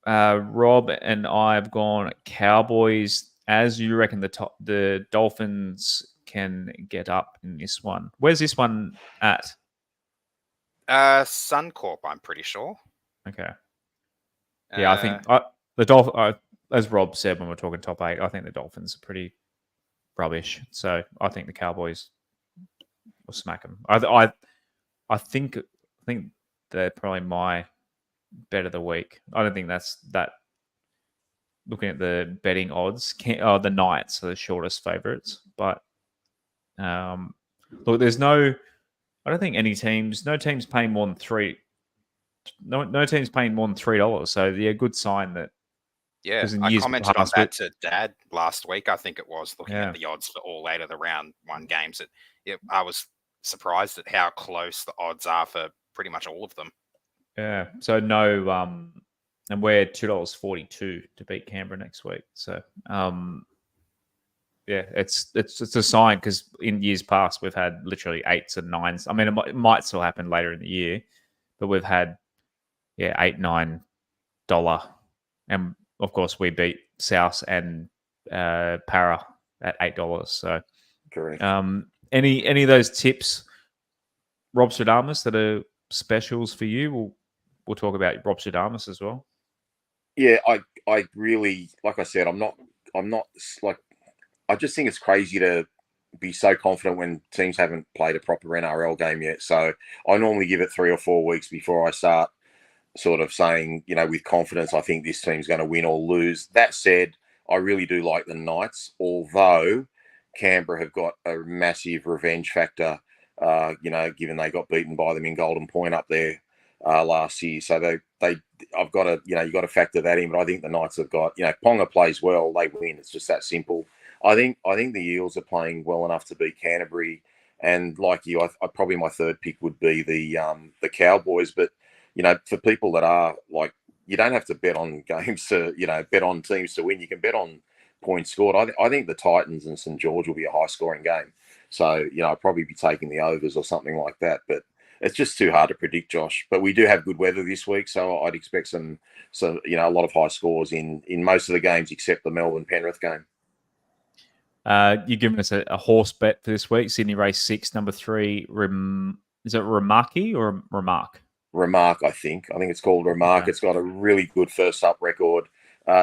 Rob and I have gone Cowboys. As you reckon, the Dolphins can get up in this one. Where's this one at? Suncorp, I'm pretty sure. Okay. Yeah, I think the Dolphins, as Rob said when we're talking top 8, I think the Dolphins are pretty rubbish. So I think the Cowboys will smack them. I think they're probably my bet of the week. I don't think that's that. Looking at the betting odds, the Knights are the shortest favourites. But look, there's I don't think no teams paying more than $3. No teams paying more than $3. So yeah, good sign that. Yeah, I commented on that to Dad last week. I think it was looking at the odds for all 8 of the round 1 games. I was surprised at how close the odds are for pretty much all of them. Yeah, so no. And we're $2.42 to beat Canberra next week. So, it's a sign because in years past we've had literally 8s and 9s. I mean, it might still happen later in the year, but we've had $8, $9, and of course we beat South and Para at $8. So, correct. Any of those tips, Rob Stradamus, that are specials for you? We'll talk about Rob Stradamus as well. Yeah, I really, like I said, I'm not like, I just think it's crazy to be so confident when teams haven't played a proper NRL game yet. So I normally give it 3 or 4 weeks before I start sort of saying, with confidence, I think this team's going to win or lose. That said, I really do like the Knights, although Canberra have got a massive revenge factor, given they got beaten by them in Golden Point up there last year. So I've got to, you've got to factor that in. But I think the Knights have got, Ponga plays well, they win. It's just that simple. I think the Eels are playing well enough to beat Canterbury. And like you, I probably my third pick would be the Cowboys. But for people that are like, you don't have to bet on games to, bet on teams to win. You can bet on points scored. I think the Titans and St. George will be a high scoring game. So, I'd probably be taking the overs or something like that. But it's just too hard to predict, Josh. But we do have good weather this week. So I'd expect a lot of high scores in most of the games except the Melbourne-Penrith game. You've given us a horse bet for this week. Sydney race 6, number 3. Is it Remarky or Remark? Remark, I think. I think it's called Remark. Okay. It's got a really good first up record.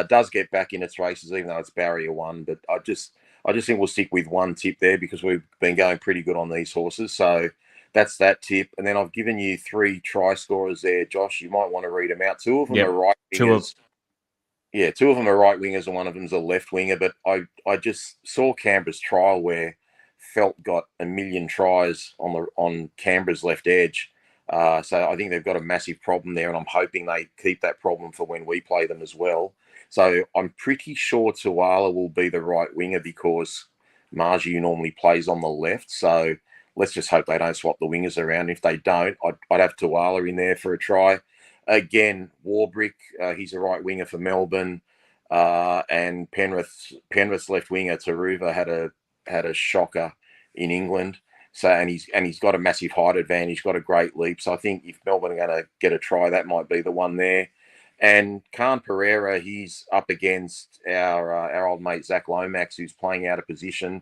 Does get back in its races, even though it's barrier 1. But I just think we'll stick with one tip there because we've been going pretty good on these horses. So that's that tip. And then I've given you 3 try scorers there, Josh. You might want to read them out. 2 of them are right wingers. 2 of them are right wingers and one of them's a left winger. But I just saw Canberra's trial where Felt got a million tries on Canberra's left edge. So I think they've got a massive problem there, and I'm hoping they keep that problem for when we play them as well. So I'm pretty sure Tuala will be the right winger because Margie normally plays on the left. So let's just hope they don't swap the wingers around. If they don't, I'd have Tuala in there for a try. Again, Warbrick, he's a right winger for Melbourne, and Penrith's left winger Taruva had a shocker in England. So and he's got a massive height advantage, got a great leap. So I think if Melbourne are going to get a try, that might be the one there. And Khan Pereira, he's up against our old mate Zach Lomax, who's playing out of position.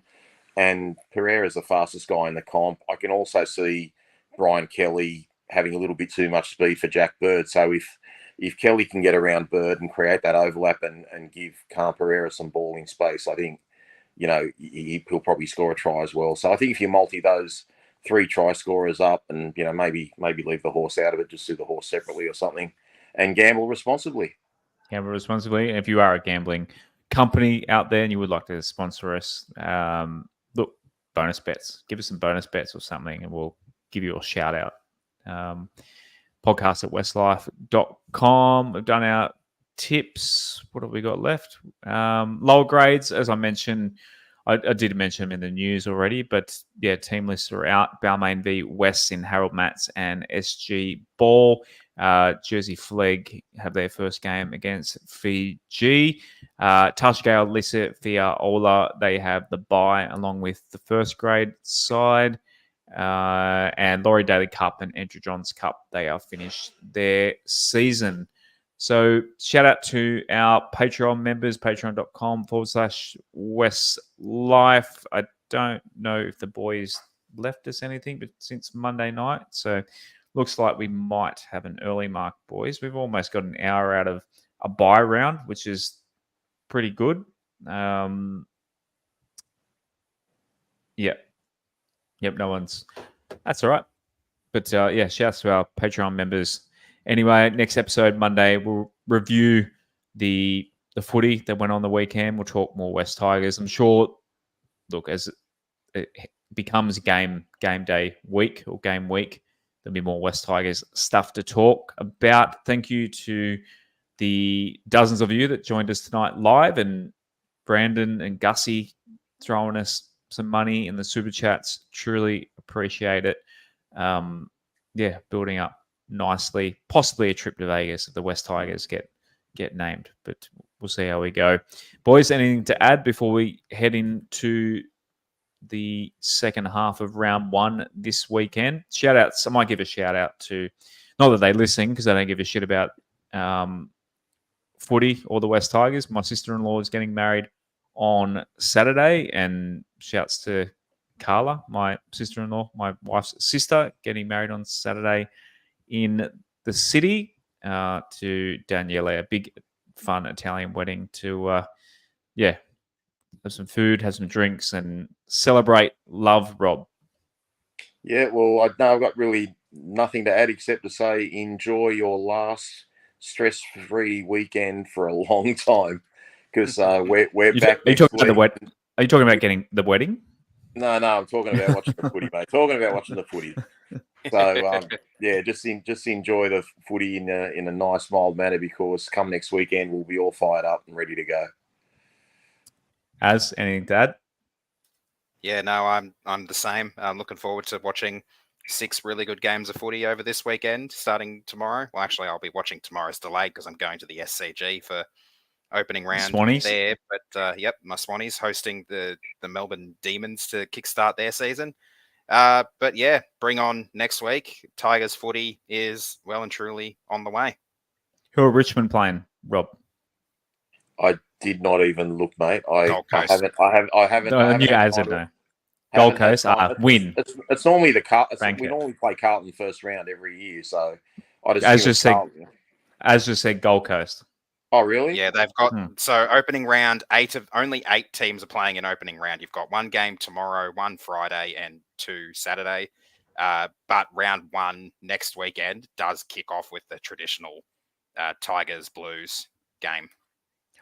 And Pereira's the fastest guy in the comp. I can also see Brian Kelly having a little bit too much speed for Jack Bird. So if Kelly can get around Bird and create that overlap and give Khan Pereira some balling space, I think he'll probably score a try as well. So I think if you multi those 3 try scorers up and, maybe leave the horse out of it, just do the horse separately or something and gamble responsibly. Gamble responsibly. And if you are a gambling company out there and you would like to sponsor us, look, bonus bets. Give us some bonus bets or something and we'll give you a shout out. Podcast at WestsLife.com. We've done our tips. What have we got left? Lower grades, as I mentioned, I did mention them in the news already, but yeah, team lists are out. Balmain v West in Harold Matts and SG Ball. Jersey Flegg have their first game against Fiji. Tashgale, Lissa, Fia, Ola, they have the bye along with the first grade side. And Laurie Daly Cup and Andrew Johns Cup, they are finished their season. So shout out to our Patreon members, patreon.com/WestsLife. I don't know if the boys left us anything, but since Monday night. So looks like we might have an early mark, boys. We've almost got an hour out of a bye round, which is pretty good. Yep, no one's... That's all right. But shouts to our Patreon members. Anyway, next episode, Monday, we'll review the footy that went on the weekend. We'll talk more West Tigers. I'm sure, look, as it becomes game day week or game week, there'll be more West Tigers stuff to talk about. Thank you to the dozens of you that joined us tonight live, and Brandon and Gussie throwing us some money in the super chats. Truly appreciate it. Building up nicely. Possibly a trip to Vegas if the West Tigers get named, but we'll see how we go. Boys, anything to add before we head into the second half of round 1 this weekend? Shout outs. I might give a shout out to, not that they listen because they don't give a shit about footy or the West Tigers. My sister-in-law is getting married on Saturday, and shouts to Carla, my sister-in-law, my wife's sister, getting married on Saturday in the city, to Daniele, a big fun Italian wedding to some food, have some drinks, and celebrate love, Rob. Yeah, well, I've got really nothing to add except to say enjoy your last stress-free weekend for a long time, because we're back next week. Are you talking about getting the wedding? No, I'm talking about watching the footy, mate. Talking about watching the footy. So yeah, just enjoy the footy in a nice, mild manner, because come next weekend we'll be all fired up and ready to go. Anything to add? Yeah, no, I'm the same. I'm looking forward to watching 6 really good games of footy over this weekend, starting tomorrow. Well, actually, I'll be watching tomorrow's delayed because I'm going to the SCG for opening round Swannies there. But yep, my Swannies hosting the Melbourne Demons to kickstart their season. But yeah, bring on next week. Tigers footy is well and truly on the way. Who are Richmond playing, Rob? I did not even look, mate. Gold Coast. I haven't. You guys would know. Gold Coast, win. It's normally the Carlton. We normally play Carlton first round every year, so I'd as just said, Gold Coast. Oh, really? Yeah, they've got so opening round only 8 teams are playing in opening round. You've got 1 game tomorrow, 1 Friday, and 2 Saturday. But round 1 next weekend does kick off with the traditional Tigers Blues game.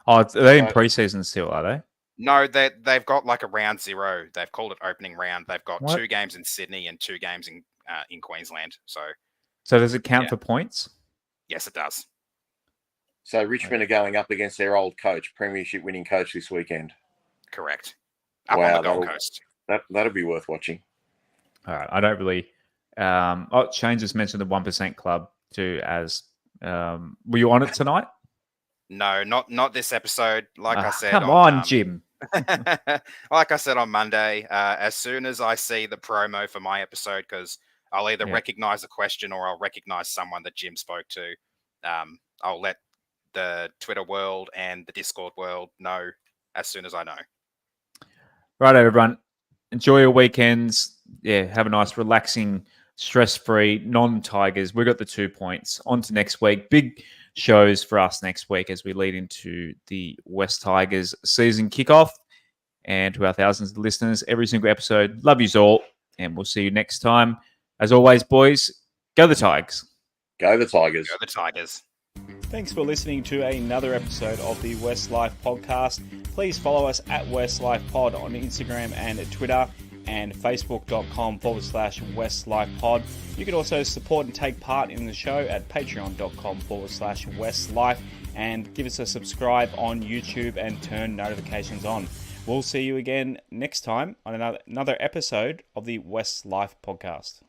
Oh, are they in preseason still? Are they? No, they've got like a round 0. They've called it opening round. They've got What? 2 games in Sydney and 2 games in Queensland. So does it count for points? Yes, it does. So Richmond are going up against their old coach, premiership winning coach this weekend. Correct. Up on the Gold Coast. That'll be worth watching. All right. I don't really. Shane just mentioned the 1% Club too. Were you on it tonight? No, not this episode. Like I said, come on, Jim. Like I said on Monday, as soon as I see the promo for my episode, because I'll either recognize a question or I'll recognize someone that Jim spoke to. I'll let the Twitter world and the Discord world know as soon as I know. Right, everyone. Enjoy your weekends. Yeah, have a nice, relaxing, stress-free, non-Tigers. We got the 2 points. On to next week. Big shows for us next week as we lead into the West Tigers season kickoff. And to our thousands of listeners, every single episode. Love yous all, and we'll see you next time. As always, boys, go the Tigers. Go the Tigers. Go the Tigers. Thanks for listening to another episode of the WestsLife Podcast. Please follow us at WestsLife Pod on Instagram and Twitter, and facebook.com/WestsLife Pod. You can also support and take part in the show at patreon.com/WestsLife, and give us a subscribe on YouTube and turn notifications on. We'll see you again next time on another episode of the WestsLife Podcast.